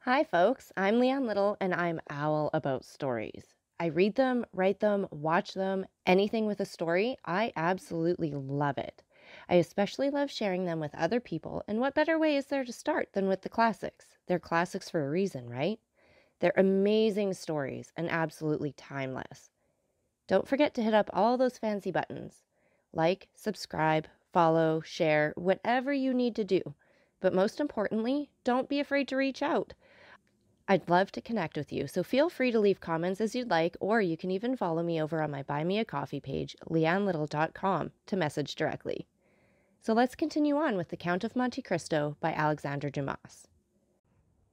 Hi, folks. I'm Leanne Little, and I'm owl about stories. I read them, write them, watch them, anything with a story. I absolutely love it. I especially love sharing them with other people, and what better way is there to start than with the classics? They're classics for a reason, right? They're amazing stories and absolutely timeless. Don't forget to hit up all those fancy buttons like, subscribe, follow, share, whatever you need to do. But most importantly, don't be afraid to reach out. I'd love to connect with you, so feel free to leave comments as you'd like, or you can even follow me over on my Buy Me a Coffee page, leannelittle.com, to message directly. So let's continue on with The Count of Monte Cristo by Alexandre Dumas.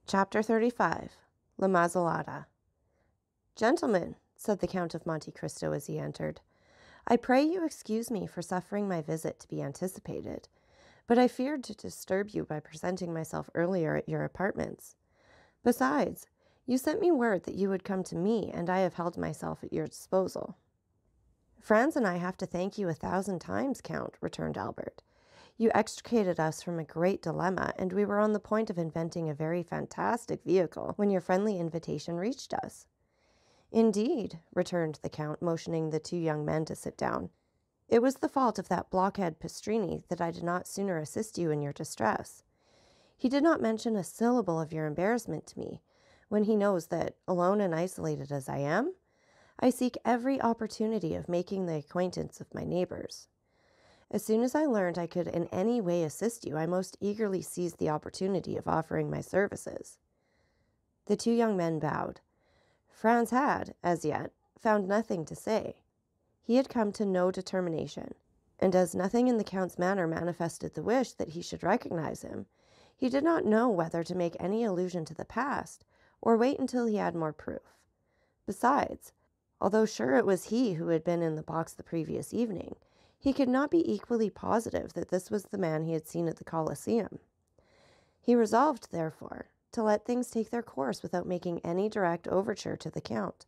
Chapter 35, La Mazzolata. "Gentlemen," said the Count of Monte Cristo as he entered, "I pray you excuse me for suffering my visit to be anticipated, but I feared to disturb you by presenting myself earlier at your apartments. Besides, you sent me word that you would come to me, and I have held myself at your disposal." "Franz and I have to thank you 1,000 times, Count," returned Albert. "You extricated us from a great dilemma, and we were on the point of inventing a very fantastic vehicle when your friendly invitation reached us." "Indeed," returned the Count, motioning the two young men to sit down. "It was the fault of that blockhead Pastrini that I did not sooner assist you in your distress. He did not mention a syllable of your embarrassment to me, when he knows that, alone and isolated as I am, I seek every opportunity of making the acquaintance of my neighbors. As soon as I learned I could in any way assist you, I most eagerly seized the opportunity of offering my services." The two young men bowed. Franz had, as yet, found nothing to say. He had come to no determination, and as nothing in the Count's manner manifested the wish that he should recognize him, he did not know whether to make any allusion to the past or wait until he had more proof. Besides, although sure it was he who had been in the box the previous evening, he could not be equally positive that this was the man he had seen at the Colosseum. He resolved, therefore, to let things take their course without making any direct overture to the Count.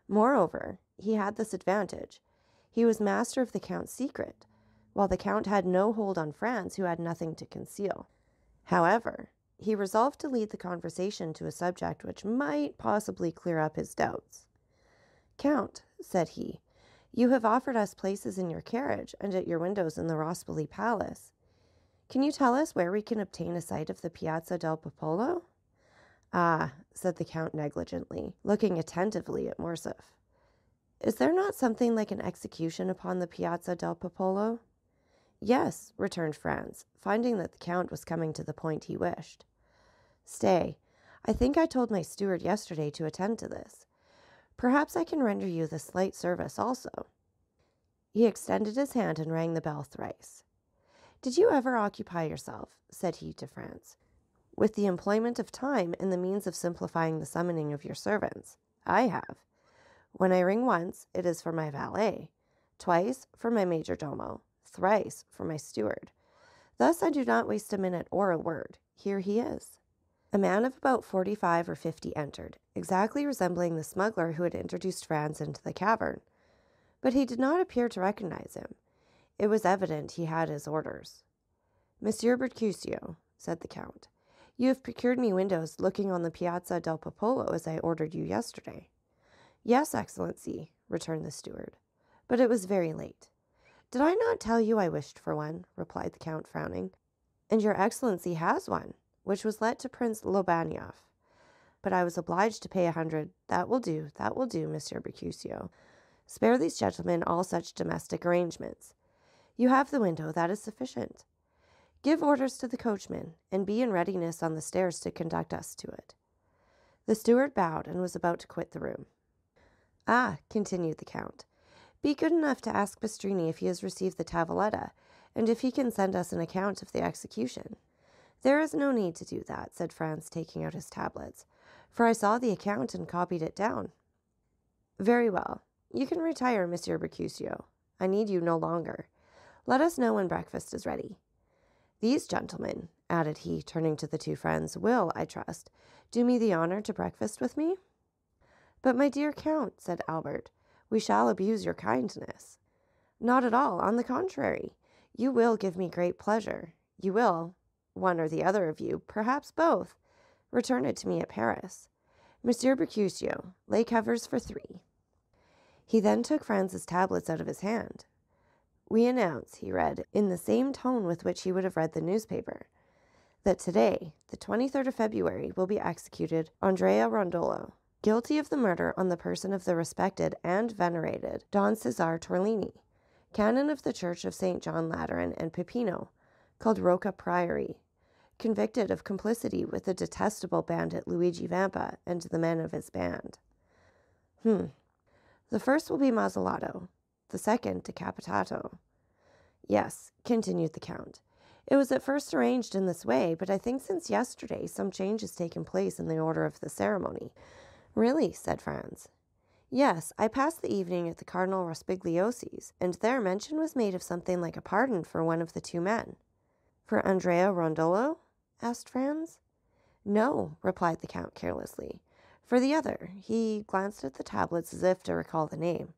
Moreover, he had this advantage: he was master of the Count's secret, while the Count had no hold on Franz, who had nothing to conceal. However, he resolved to lead the conversation to a subject which might possibly clear up his doubts. "Count," said he, "you have offered us places in your carriage and at your windows in the Rospoli Palace. Can you tell us where we can obtain a sight of the Piazza del Popolo?" "Ah," said the Count negligently, looking attentively at Morcerf. "Is there not something like an execution upon the Piazza del Popolo?" "Yes," returned Franz, finding that the Count was coming to the point he wished. "Stay, I think I told my steward yesterday to attend to this. Perhaps I can render you this slight service also." He extended his hand and rang the bell thrice. "Did you ever occupy yourself," said he to Franz, "with the employment of time and the means of simplifying the summoning of your servants? I have. When I ring once, it is for my valet, twice for my major domo, thrice for my steward. Thus I do not waste a minute or a word. Here he is." A man of about 45 or 50 entered, exactly resembling the smuggler who had introduced Franz into the cavern. But he did not appear to recognize him. It was evident he had his orders. "Monsieur Bertuccio," said the Count, "you have procured me windows looking on the Piazza del Popolo as I ordered you yesterday." "Yes, Excellency," returned the steward, "but it was very late." "Did I not tell you I wished for one?" replied the Count, frowning. "And your Excellency has one, which was let to Prince Lobanov. But I was obliged to pay 100. That will do, Monsieur Bertuccio. Spare these gentlemen all such domestic arrangements. You have the window, that is sufficient. Give orders to the coachman, and be in readiness on the stairs to conduct us to it." The steward bowed and was about to quit the room. "Ah," continued the Count, "be good enough to ask Pastrini if he has received the tavoletta, and if he can send us an account of the execution." "There is no need to do that," said Franz, taking out his tablets, "for I saw the account and copied it down." "Very well. You can retire, Monsieur Bertuccio. I need you no longer. Let us know when breakfast is ready. These gentlemen," added he, turning to the two friends, "will, I trust, do me the honor to breakfast with me?" "But, my dear Count," said Albert, "we shall abuse your kindness." "Not at all. On the contrary, you will give me great pleasure. You will, one or the other of you, perhaps both, Return it to me at Paris. Monsieur Mercutio, lay covers for 3. He then took Franz's tablets out of his hand. We announce, he read, in the same tone with which he would have read the newspaper, that today, the 23rd of February, will be executed Andrea Rondolo, guilty of the murder on the person of the respected and venerated Don Cesare Torlini, canon of the Church of St. John Lateran and Pipino, called Rocca Priory, convicted of complicity with the detestable bandit Luigi Vampa and the men of his band. The first will be Mazzolato, the second Decapitato. Yes, continued the Count. It was at first arranged in this way, but I think since yesterday some change has taken place in the order of the ceremony. Really, said Franz. Yes, I passed the evening at the Cardinal Rospigliosi's, and there mention was made of something like a pardon for one of the 2 men. For Andrea Rondolo? Asked Franz. No, replied the Count carelessly. For the other. He glanced at the tablets as if to recall the name.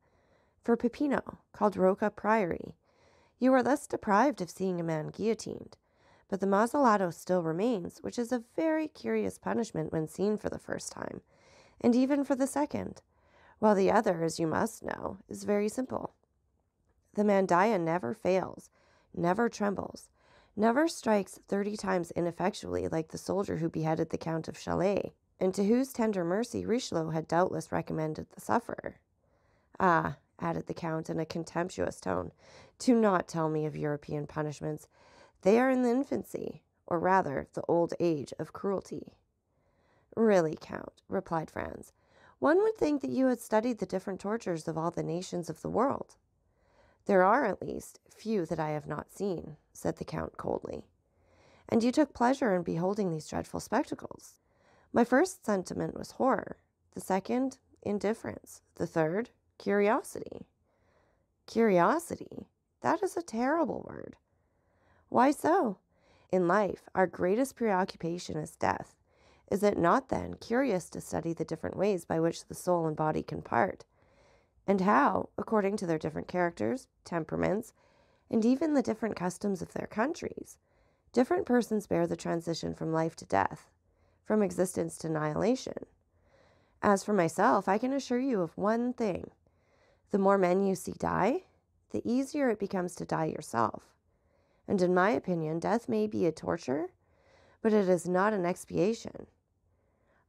For Pipino, called Rocca Priory. You are thus deprived of seeing a man guillotined, but the Mazzolato still remains, which is a very curious punishment when seen for the first time, and even for the second, while the other, as you must know, is very simple. The mandaia never fails, never trembles, never strikes 30 times ineffectually like the soldier who beheaded the Count of Chalais, and to whose tender mercy Richelieu had doubtless recommended the sufferer. Ah, added the Count in a contemptuous tone, do not tell me of European punishments. They are in the infancy, or rather the old age of cruelty. Really, Count, replied Franz, one would think that you had studied the different tortures of all the nations of the world. There are, at least, few that I have not seen, said the Count coldly. And you took pleasure in beholding these dreadful spectacles. My first sentiment was horror, the second, indifference, the third, curiosity. Curiosity? That is a terrible word. Why so? In life, our greatest preoccupation is death. Is it not, then, curious to study the different ways by which the soul and body can part, and how, according to their different characters, temperaments, and even the different customs of their countries, different persons bear the transition from life to death, from existence to annihilation? As for myself, I can assure you of one thing. The more men you see die, the easier it becomes to die yourself. And in my opinion, death may be a torture, but it is not an expiation.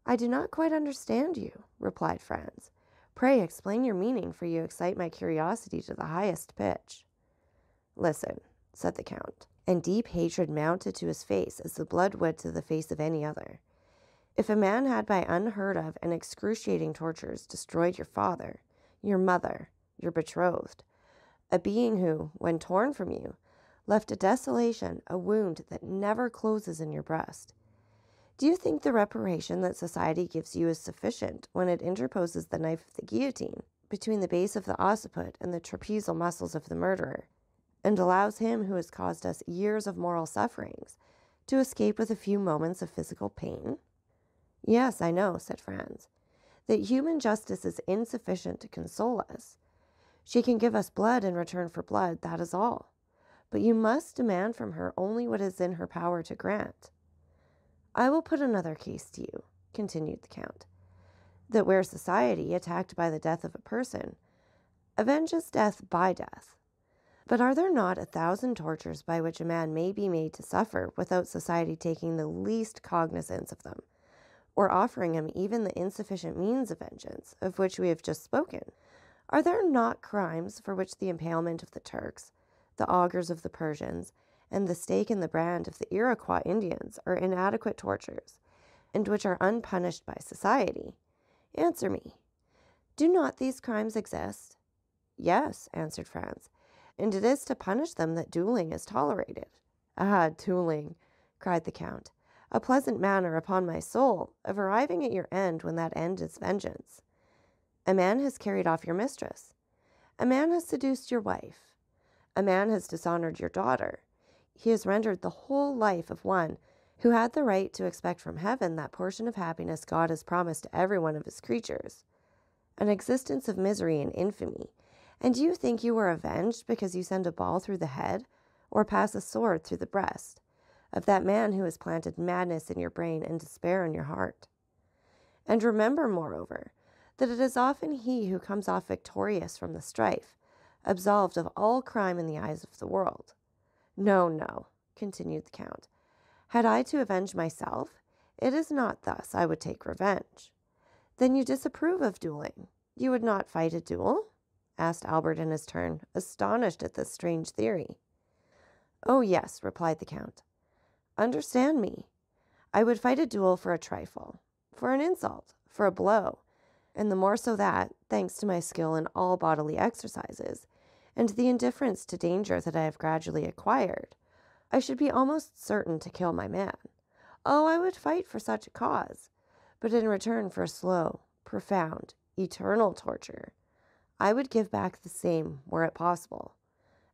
I do not quite understand you, replied Franz. Pray explain your meaning, for you excite my curiosity to the highest pitch. Listen, said the Count, and deep hatred mounted to his face as the blood would to the face of any other. If a man had by unheard of and excruciating tortures destroyed your father, your mother, your betrothed, a being who, when torn from you, left a desolation, a wound that never closes in your breast, do you think the reparation that society gives you is sufficient when it interposes the knife of the guillotine between the base of the occiput and the trapezial muscles of the murderer, and allows him who has caused us years of moral sufferings to escape with a few moments of physical pain? Yes, I know, said Franz, that human justice is insufficient to console us. She can give us blood in return for blood, that is all. But you must demand from her only what is in her power to grant. I will put another case to you, continued the Count, that where society, attacked by the death of a person, avenges death by death. But are there not 1,000 tortures by which a man may be made to suffer without society taking the least cognizance of them, or offering him even the insufficient means of vengeance, of which we have just spoken? Are there not crimes for which the impalement of the Turks, the augurs of the Persians, and the stake and the brand of the Iroquois Indians are inadequate tortures, and which are unpunished by society? Answer me. Do not these crimes exist? Yes, answered Franz, and it is to punish them that dueling is tolerated. Ah, dueling, cried the Count, a pleasant manner, upon my soul, of arriving at your end when that end is vengeance. A man has carried off your mistress. A man has seduced your wife. A man has dishonored your daughter. He has rendered the whole life of one who had the right to expect from heaven that portion of happiness God has promised to every one of his creatures, an existence of misery and infamy. And you think you are avenged because you send a ball through the head or pass a sword through the breast of that man who has planted madness in your brain and despair in your heart. And remember, moreover, that it is often he who comes off victorious from the strife, absolved of all crime in the eyes of the world. No, no, continued the Count. Had I to avenge myself, it is not thus I would take revenge. Then you disapprove of dueling? You would not fight a duel? Asked Albert in his turn, astonished at this strange theory. Oh, yes, replied the Count. Understand me. I would fight a duel for a trifle, for an insult, for a blow, and the more so that, thanks to my skill in all bodily exercises, and the indifference to danger that I have gradually acquired, I should be almost certain to kill my man. Oh, I would fight for such a cause, but in return for slow, profound, eternal torture, I would give back the same, were it possible.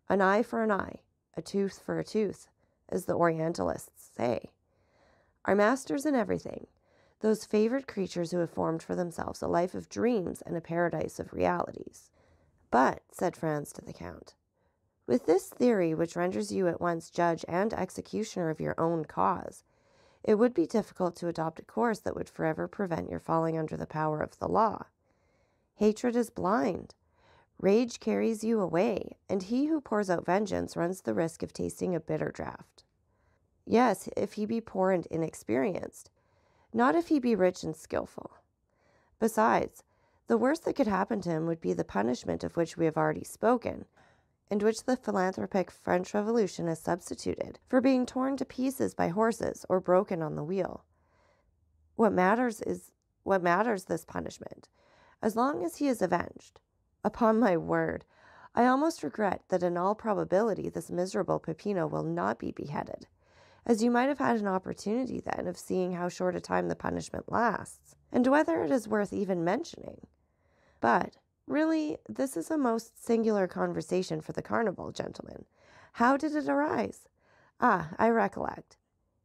An eye for an eye, a tooth for a tooth, as the Orientalists say. Our masters in everything, those favored creatures who have formed for themselves a life of dreams and a paradise of realities. But, said Franz to the Count, with this theory which renders you at once judge and executioner of your own cause, it would be difficult to adopt a course that would forever prevent your falling under the power of the law. Hatred is blind. Rage carries you away, and he who pours out vengeance runs the risk of tasting a bitter draught. Yes, if he be poor and inexperienced, not if he be rich and skillful. Besides, the worst that could happen to him would be the punishment of which we have already spoken, and which the philanthropic French Revolution has substituted for being torn to pieces by horses or broken on the wheel. What matters this punishment, as long as he is avenged. Upon my word, I almost regret that in all probability this miserable Peppino will not be beheaded, as you might have had an opportunity then of seeing how short a time the punishment lasts, and whether it is worth even mentioning. But, really, this is a most singular conversation for the carnival, gentlemen. How did it arise? Ah, I recollect.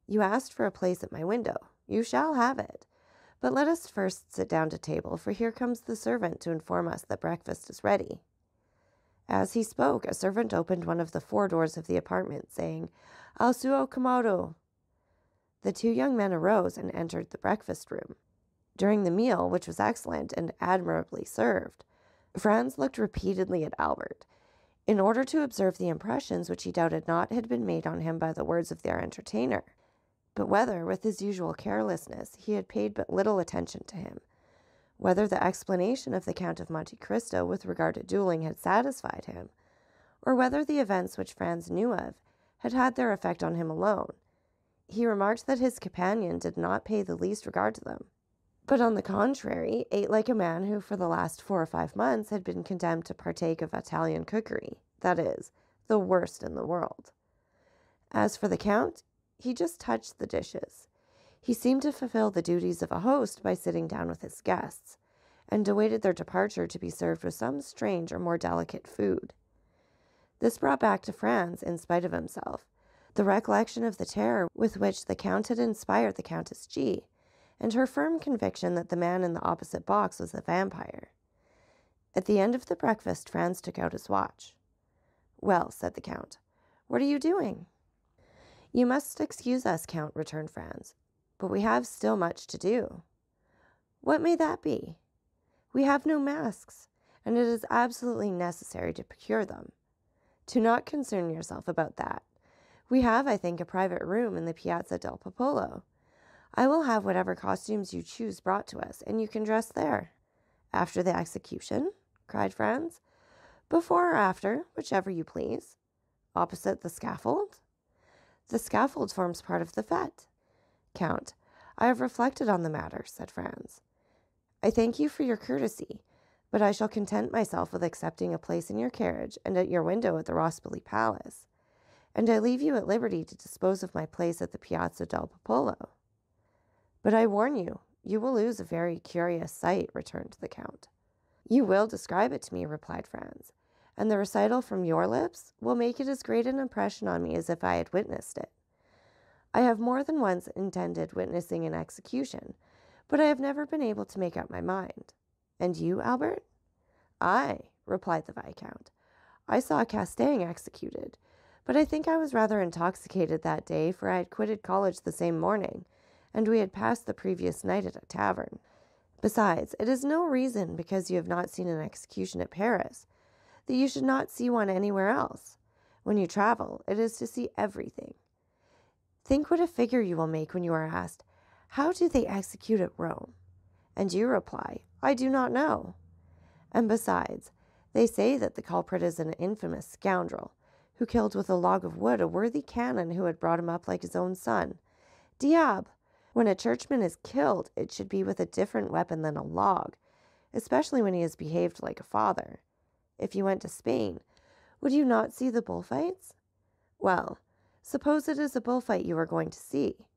You asked for a place at my window. You shall have it. But let us first sit down to table, for here comes the servant to inform us that breakfast is ready. As he spoke, a servant opened one of the 4 doors of the apartment, saying, Al suo commodo. The 2 young men arose and entered the breakfast room. During the meal, which was excellent and admirably served, Franz looked repeatedly at Albert, in order to observe the impressions which he doubted not had been made on him by the words of their entertainer. But whether, with his usual carelessness, he had paid but little attention to him, whether the explanation of the Count of Monte Cristo with regard to dueling had satisfied him, or whether the events which Franz knew of had had their effect on him alone, he remarked that his companion did not pay the least regard to them, but on the contrary ate like a man who for the last 4 or 5 months had been condemned to partake of Italian cookery, that is, the worst in the world. As for the Count, he just touched the dishes. He seemed to fulfill the duties of a host by sitting down with his guests, and awaited their departure to be served with some strange or more delicate food. This brought back to Franz, in spite of himself, the recollection of the terror with which the Count had inspired the Countess G, and her firm conviction that the man in the opposite box was a vampire. At the end of the breakfast, Franz took out his watch. Well, said the Count, what are you doing? You must excuse us, Count, returned Franz, but we have still much to do. What may that be? We have no masks, and it is absolutely necessary to procure them. Do not concern yourself about that. We have, I think, a private room in the Piazza del Popolo. I will have whatever costumes you choose brought to us, and you can dress there. After the execution? Cried Franz. Before or after, whichever you please. Opposite the scaffold? The scaffold forms part of the fete. Count, I have reflected on the matter, said Franz. I thank you for your courtesy, but I shall content myself with accepting a place in your carriage and at your window at the Rospoli Palace, and I leave you at liberty to dispose of my place at the Piazza del Popolo. But I warn you, you will lose a very curious sight, returned the Count. You will describe it to me, replied Franz, and the recital from your lips will make it as great an impression on me as if I had witnessed it. I have more than once intended witnessing an execution, but I have never been able to make up my mind. And you, Albert? Aye, replied the Viscount. I saw Castaigne executed, But I think I was rather intoxicated that day, for I had quitted college the same morning, and we had passed the previous night at a tavern. Besides, it is no reason, because you have not seen an execution at Paris, that you should not see one anywhere else. When you travel, it is to see everything. Think what a figure you will make when you are asked, "How do they execute at Rome?" And you reply, "I do not know." And besides, they say that the culprit is an infamous scoundrel, who killed with a log of wood a worthy canon who had brought him up like his own son. Diable! When a churchman is killed, it should be with a different weapon than a log, especially when he has behaved like a father. If you went to Spain, would you not see the bullfights? Well, suppose it is a bullfight you are going to see.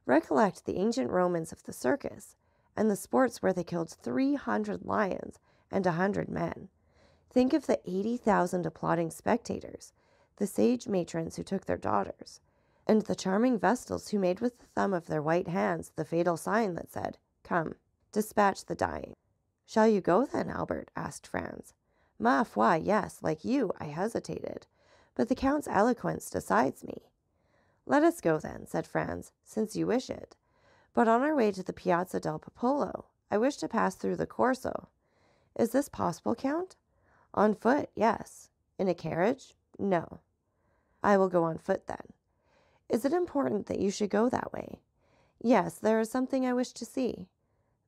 Recollect the ancient Romans of the circus, and the sports where they killed 300 lions and 100 men. Think of the 80,000 applauding spectators, the sage matrons who took their daughters, and the charming vestals who made with the thumb of their white hands the fatal sign that said, "Come, dispatch the dying." "Shall you go then, Albert?" asked Franz. "Ma foi, yes, like you, I hesitated, but the Count's eloquence decides me." "Let us go then," said Franz, "since you wish it. But on our way to the Piazza del Popolo, I wish to pass through the Corso. Is this possible, Count?" "On foot, yes. In a carriage? No." "I will go on foot then." "Is it important that you should go that way?" "Yes, there is something I wish to see."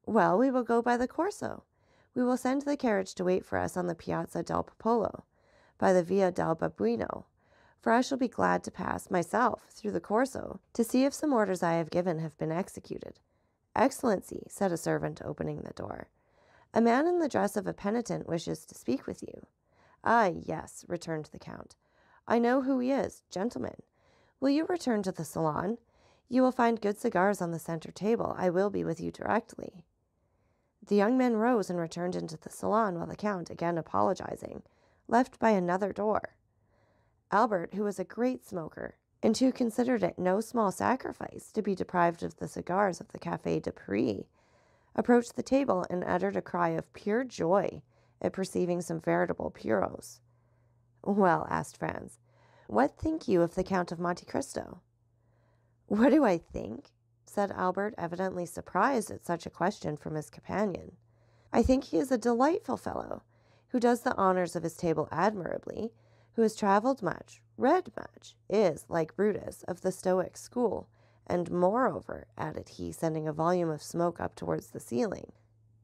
"Well, we will go by the Corso. We will send the carriage to wait for us on the Piazza del Popolo, by the Via del Babuino, for I shall be glad to pass, myself, through the Corso, to see if some orders I have given have been executed." "Excellency," said a servant, opening the door, "a man in the dress of a penitent wishes to speak with you." "Ah, yes," returned the Count. "I know who he is. Gentlemen, will you return to the salon? You will find good cigars on the center table. I will be with you directly." The young men rose and returned into the salon, while the Count, again apologizing, left by another door. Albert, who was a great smoker, and who considered it no small sacrifice to be deprived of the cigars of the Café de Paris, approached the table and uttered a cry of pure joy at perceiving some veritable puros. "Well," asked Franz, "what think you of the Count of Monte Cristo?" "What do I think?" said Albert, evidently surprised at such a question from his companion. "I think he is a delightful fellow, who does the honors of his table admirably, who has traveled much, read much, is, like Brutus, of the Stoic school, and moreover," added he, sending a volume of smoke up towards the ceiling,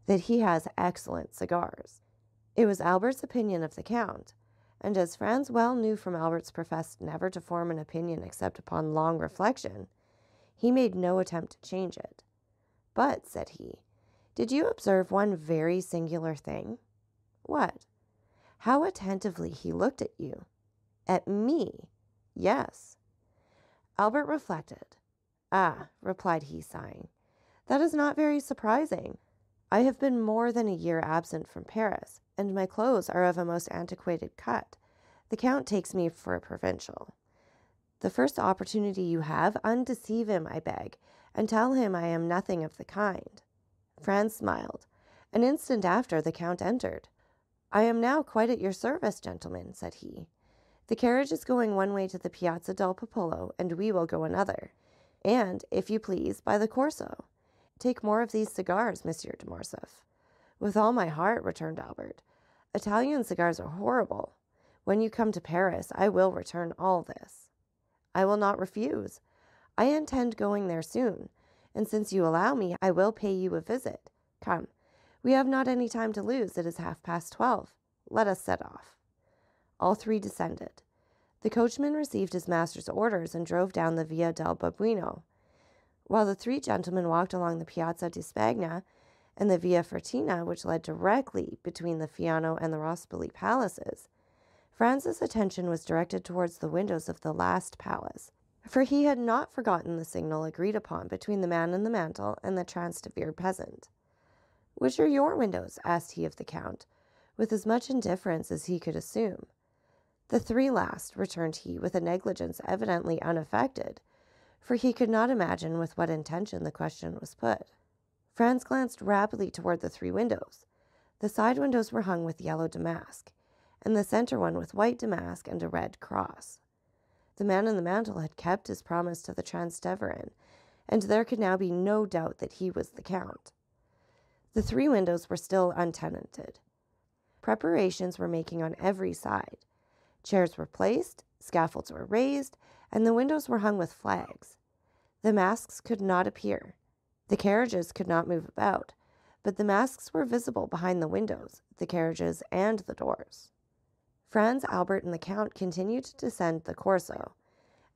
"that he has excellent cigars." It was Albert's opinion of the Count, and as Franz well knew from Albert's professed never to form an opinion except upon long reflection, he made no attempt to change it. "But," said he, "did you observe one very singular thing?" "What?" "How attentively he looked at you." "At me?" "Yes." Albert reflected. "Ah," replied he, sighing, "that is not very surprising. I have been more than a year absent from Paris, and my clothes are of a most antiquated cut. The Count takes me for a provincial. The first opportunity you have, undeceive him, I beg, and tell him I am nothing of the kind." Franz smiled. An instant after, the Count entered. "I am now quite at your service, gentlemen," said he. "The carriage is going one way to the Piazza del Popolo, and we will go another, and, if you please, by the Corso. Take more of these cigars, Monsieur de Morcerf." "With all my heart," returned Albert. "Italian cigars are horrible. When you come to Paris, I will return all this." "I will not refuse. I intend going there soon, and since you allow me, I will pay you a visit. Come, we have not any time to lose. It is 12:30. Let us set off." All three descended. The coachman received his master's orders and drove down the Via del Babuino, while the three gentlemen walked along the Piazza di Spagna and the Via Fertina, which led directly between the Fiano and the Rospoli palaces. Franz's attention was directed towards the windows of the last palace, for he had not forgotten the signal agreed upon between the man in the mantle and the Trastevere peasant. "Which are your windows?" asked he of the Count, with as much indifference as he could assume. "The three last," returned he, with a negligence evidently unaffected, for he could not imagine with what intention the question was put. Franz glanced rapidly toward the three windows. The side windows were hung with yellow damask, and the center one with white damask and a red cross. The man in the mantle had kept his promise to the Transteverin, and there could now be no doubt that he was the Count. The 3 windows were still untenanted. Preparations were making on every side. Chairs were placed, scaffolds were raised, and the windows were hung with flags. The masks could not appear. The carriages could not move about, but the masks were visible behind the windows, the carriages, and the doors. Franz, Albert, and the Count continued to descend the Corso.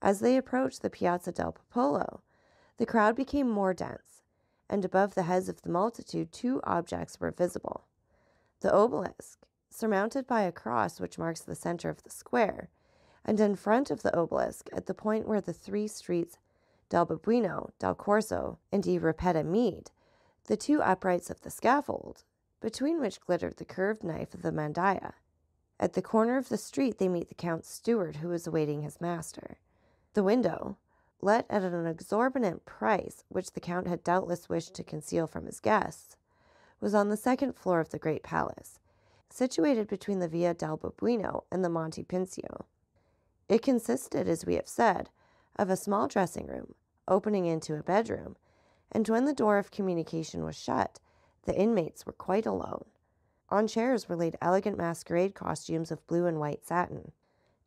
As they approached the Piazza del Popolo, the crowd became more dense, and above the heads of the multitude 2 objects were visible. The obelisk, surmounted by a cross which marks the center of the square, and in front of the obelisk, at the point where the 3 streets del Babuino, del Corso, and di Ripetta meet, the 2 uprights of the scaffold, between which glittered the curved knife of the mandaia. At the corner of the street they meet the Count's steward, who is awaiting his master. The window, let at an exorbitant price, which the Count had doubtless wished to conceal from his guests, was on the 2nd floor of the great palace, situated between the Via del Babuino and the Monte Pincio. It consisted, as we have said, of a small dressing room, opening into a bedroom, and when the door of communication was shut, the inmates were quite alone. On chairs were laid elegant masquerade costumes of blue and white satin.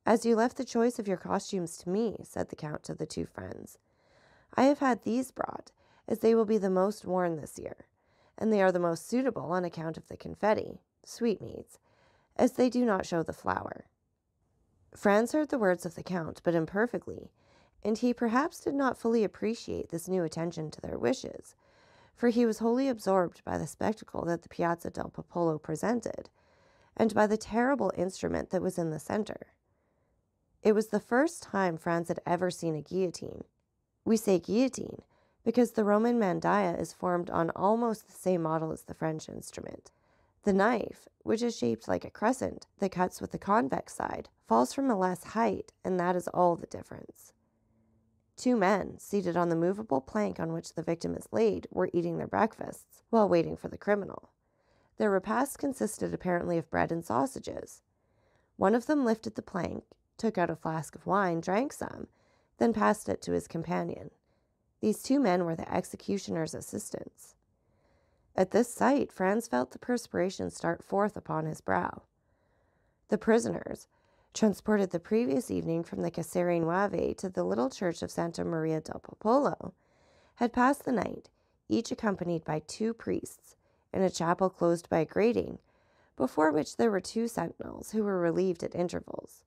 "As you left the choice of your costumes to me," said the Count to the 2 friends, "I have had these brought, as they will be the most worn this year, and they are the most suitable on account of the confetti, sweetmeats, as they do not show the flour." Franz heard the words of the Count, but imperfectly, and he perhaps did not fully appreciate this new attention to their wishes, for he was wholly absorbed by the spectacle that the Piazza del Popolo presented, and by the terrible instrument that was in the center. It was the first time Franz had ever seen a guillotine. We say guillotine because the Roman mandaia is formed on almost the same model as the French instrument. The knife, which is shaped like a crescent that cuts with the convex side, falls from a less height, and that is all the difference. 2 men, seated on the movable plank on which the victim is laid, were eating their breakfasts while waiting for the criminal. Their repast consisted apparently of bread and sausages. One of them lifted the plank, took out a flask of wine, drank some, then passed it to his companion. These 2 men were the executioner's assistants. At this sight, Franz felt the perspiration start forth upon his brow. The prisoners, transported the previous evening from the Caserie Nuove to the little church of Santa Maria del Popolo, had passed the night, each accompanied by 2 priests, in a chapel closed by a grating, before which there were 2 sentinels who were relieved at intervals.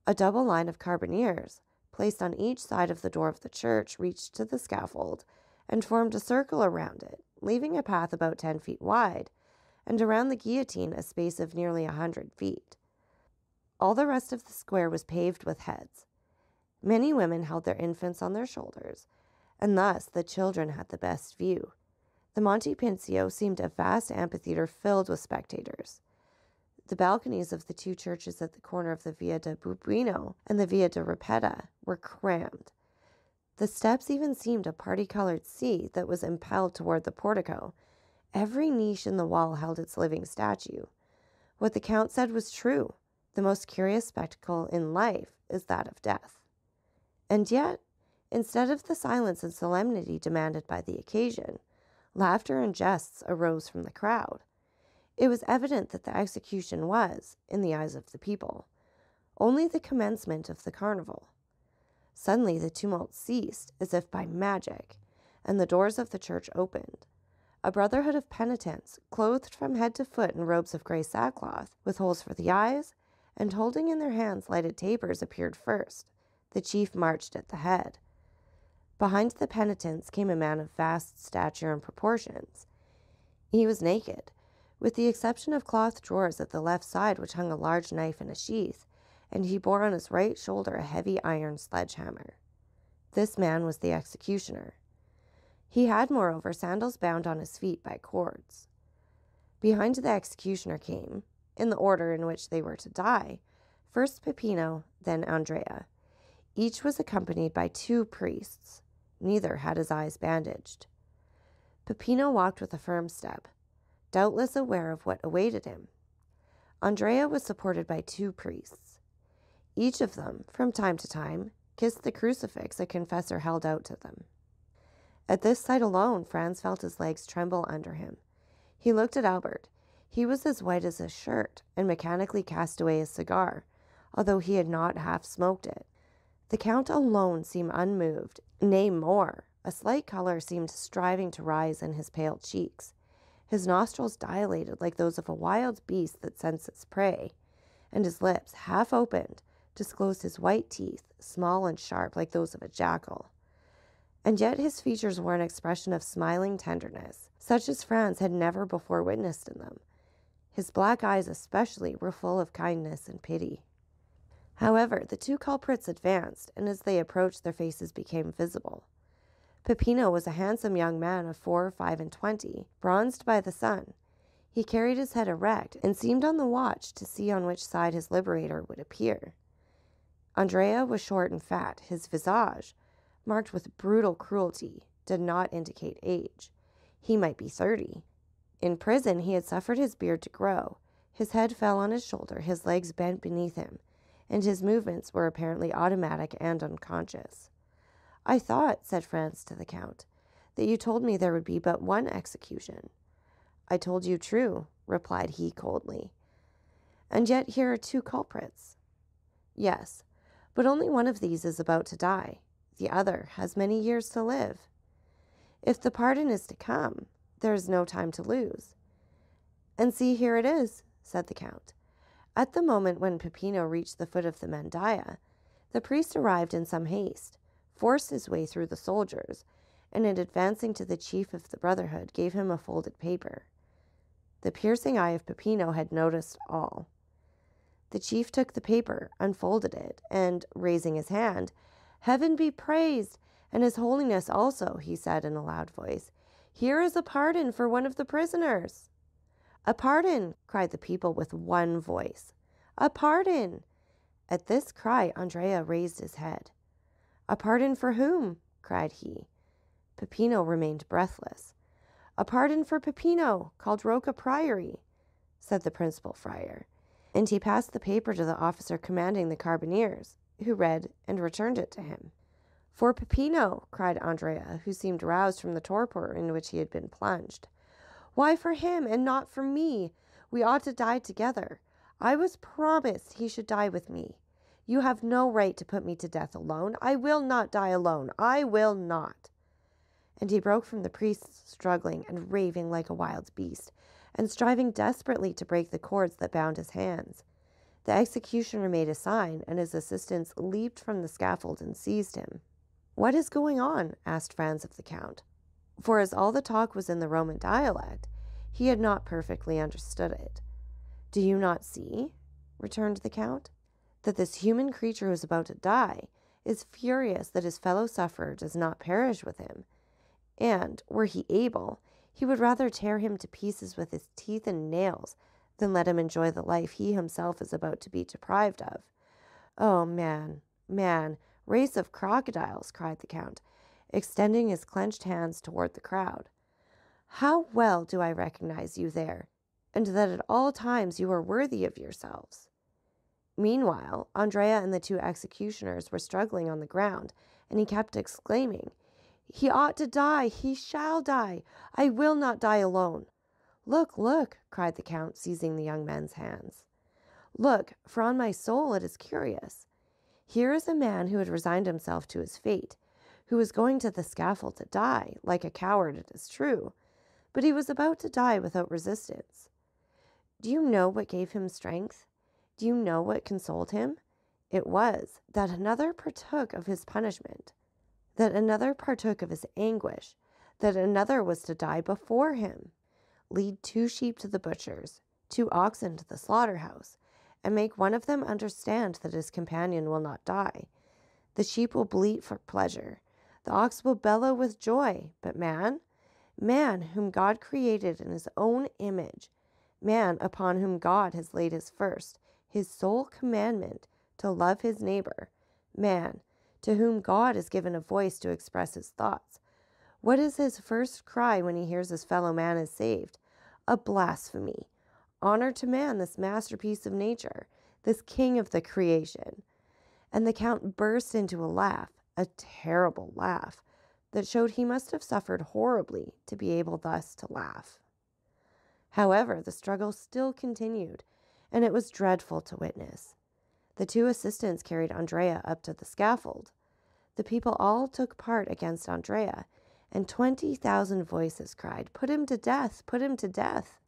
A double line of carbineers, placed on each side of the door of the church, reached to the scaffold and formed a circle around it, leaving a path about 10 feet wide, and around the guillotine a space of nearly 100 feet. All the rest of the square was paved with heads. Many women held their infants on their shoulders, and thus the children had the best view. The Monte Pincio seemed a vast amphitheater filled with spectators. The balconies of the 2 churches at the corner of the Via de Bubuino and the Via de Ripetta were crammed. The steps even seemed a party-colored sea that was impelled toward the portico. Every niche in the wall held its living statue. What the Count said was true. The most curious spectacle in life is that of death. And yet, instead of the silence and solemnity demanded by the occasion, laughter and jests arose from the crowd. It was evident that the execution was, in the eyes of the people, only the commencement of the carnival. Suddenly the tumult ceased, as if by magic, and the doors of the church opened. A brotherhood of penitents, clothed from head to foot in robes of gray sackcloth, with holes for the eyes, and holding in their hands lighted tapers, appeared first. The chief marched at the head. Behind the penitents came a man of vast stature and proportions. He was naked, with the exception of cloth drawers at the left side which hung a large knife in a sheath, and he bore on his right shoulder a heavy iron sledgehammer. This man was the executioner. He had, moreover, sandals bound on his feet by cords. Behind the executioner came, in the order in which they were to die, first Peppino, then Andrea. Each was accompanied by 2 priests. Neither had his eyes bandaged. Peppino walked with a firm step, doubtless aware of what awaited him. Andrea was supported by 2 priests. Each of them, from time to time, kissed the crucifix a confessor held out to them. At this sight alone, Franz felt his legs tremble under him. He looked at Albert. He was as white as his shirt, and mechanically cast away his cigar, although he had not half smoked it. The Count alone seemed unmoved, nay more, a slight color seemed striving to rise in his pale cheeks. His nostrils dilated like those of a wild beast that scents its prey, and his lips, half opened, disclosed his white teeth, small and sharp like those of a jackal. And yet his features wore an expression of smiling tenderness, such as Franz had never before witnessed in them. His black eyes especially were full of kindness and pity. However, the two culprits advanced, and as they approached their faces became visible. Peppino was a handsome young man of 4 or 25, bronzed by the sun. He carried his head erect and seemed on the watch to see on which side his liberator would appear. Andrea was short and fat. His visage, marked with brutal cruelty, did not indicate age. He might be 30. In prison he had suffered his beard to grow. His head fell on his shoulder, his legs bent beneath him, and his movements were apparently automatic and unconscious. "I thought," said Franz to the Count, "that you told me there would be but one execution." "I told you true," replied he coldly. "And yet here are two culprits." "Yes, but only one of these is about to die. The other has many years to live. If the pardon is to come, there is no time to lose." "And see, here it is," said the Count. At the moment when Peppino reached the foot of the mandaia, the priest arrived in some haste, forced his way through the soldiers, and in advancing to the chief of the brotherhood gave him a folded paper. The piercing eye of Peppino had noticed all. The chief took the paper, unfolded it, and, raising his hand, "Heaven be praised, and His Holiness also," he said in a loud voice. "Here is a pardon for one of the prisoners." "A pardon!" cried the people with one voice. "A pardon!" At this cry, Andrea raised his head. "A pardon for whom?" cried he. Peppino remained breathless. "A pardon for Peppino, called Rocca Priory," said the principal friar, and he passed the paper to the officer commanding the carbineers, who read and returned it to him. "For Peppino!" cried Andrea, who seemed roused from the torpor in which he had been plunged. "Why for him and not for me? We ought to die together. I was promised he should die with me. You have no right to put me to death alone. I will not die alone. I will not." And he broke from the priest, struggling and raving like a wild beast, and striving desperately to break the cords that bound his hands. The executioner made a sign, and his assistants leaped from the scaffold and seized him. "What is going on?" asked Franz of the Count. For as all the talk was in the Roman dialect, he had not perfectly understood it. "Do you not see," returned the Count, "that this human creature who is about to die is furious that his fellow sufferer does not perish with him, and, were he able, he would rather tear him to pieces with his teeth and nails than let him enjoy the life he himself is about to be deprived of. Oh, man, man, race of crocodiles," cried the Count, extending his clenched hands toward the crowd. "How well do I recognize you there, and that at all times you are worthy of yourselves." Meanwhile, Andrea and the two executioners were struggling on the ground, and he kept exclaiming, "He ought to die! He shall die! I will not die alone!" "Look, look!" cried the Count, seizing the young man's hands. "Look, for on my soul it is curious. Here is a man who had resigned himself to his fate, who was going to the scaffold to die, like a coward, it is true, but he was about to die without resistance. Do you know what gave him strength? Do you know what consoled him? It was that another partook of his punishment, that another partook of his anguish, that another was to die before him. Lead 2 sheep to the butcher's, 2 oxen to the slaughterhouse, and make one of them understand that his companion will not die. The sheep will bleat for pleasure, the ox will bellow with joy, but man, whom God created in His own image, man upon whom God has laid His first, His sole commandment to love his neighbor, man, to whom God has given a voice to express his thoughts. What is his first cry when he hears his fellow man is saved? A blasphemy. Honor to man, this masterpiece of nature, this king of the creation. And the Count burst into a laugh, a terrible laugh, that showed he must have suffered horribly to be able thus to laugh. However, the struggle still continued, and it was dreadful to witness. The two assistants carried Andrea up to the scaffold. The people all took part against Andrea, and 20,000 voices cried, "Put him to death! Put him to death!"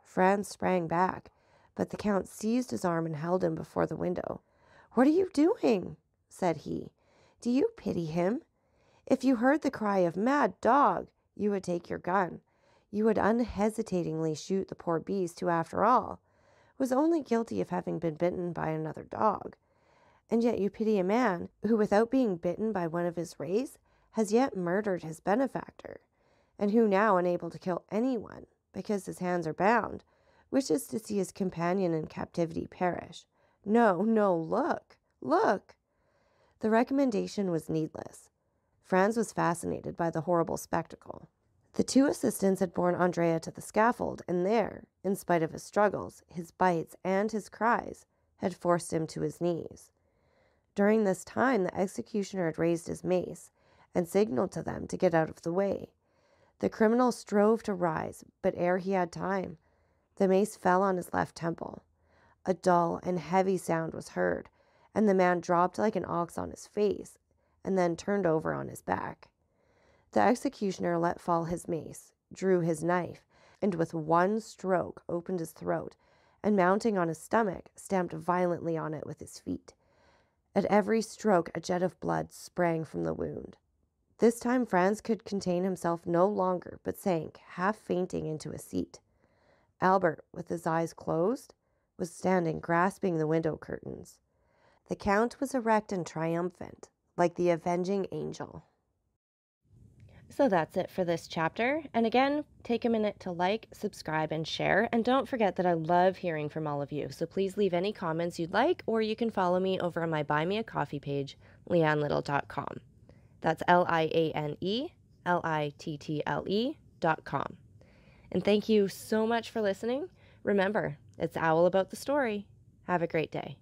Franz sprang back, but the Count seized his arm and held him before the window. "What are you doing?" said he. "Do you pity him? If you heard the cry of 'Mad dog,' you would take your gun. You would unhesitatingly shoot the poor beast who, after all, was only guilty of having been bitten by another dog. And yet you pity a man who, without being bitten by one of his race, has yet murdered his benefactor, and who now, unable to kill anyone because his hands are bound, wishes to see his companion in captivity perish. No, no, look, look!" The recommendation was needless. Franz was fascinated by the horrible spectacle. The two assistants had borne Andrea to the scaffold, and there, in spite of his struggles, his bites, and his cries, had forced him to his knees. During this time, the executioner had raised his mace and signaled to them to get out of the way. The criminal strove to rise, but ere he had time, the mace fell on his left temple. A dull and heavy sound was heard, and the man dropped like an ox on his face, and then turned over on his back. The executioner let fall his mace, drew his knife, and with one stroke opened his throat, and mounting on his stomach, stamped violently on it with his feet. At every stroke a jet of blood sprang from the wound. This time Franz could contain himself no longer, but sank, half fainting, into a seat. Albert, with his eyes closed, was standing grasping the window curtains. The Count was erect and triumphant, like the avenging angel. So that's it for this chapter. And again, take a minute to like, subscribe, and share. And don't forget that I love hearing from all of you. So please leave any comments you'd like, or you can follow me over on my Buy Me a Coffee page, leannelittle.com. That's LIANELITTLE.com. And thank you so much for listening. Remember, it's Owl About the Story. Have a great day.